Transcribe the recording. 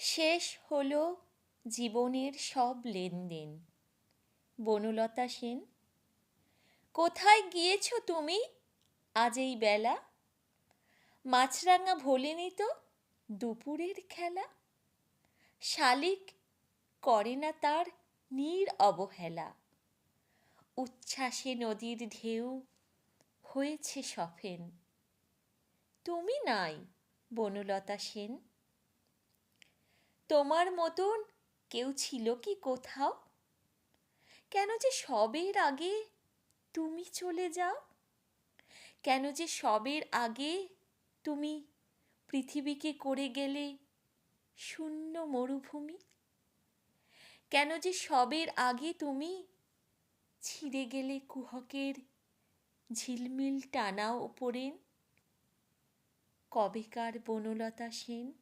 শেষ হলো জীবনের সব লেনদেন। বনলতা সেন। কোথায় গিয়েছ তুমি আজ এই বেলা? মাছরাঙা ভোলেনি তো দুপুরের খেলা। শালিক করে না তার নীর অবহেলা। উচ্ছ্বাসে নদীর ঢেউ হয়েছে সফেন। তুমি নাই বনলতা সেন। তোমার মতন কেউ ছিল কি কোথাও? কেন যে সবের আগে তুমি চলে যাও? কেন যে সবের আগে তুমি পৃথিবীকে করে গেলে শূন্য মরুভূমি? কেন যে সবের আগে তুমি ছিঁড়ে গেলে কুহকের ঝিলমিল টানা ওপরেন? কবেকার বনলতা সেন।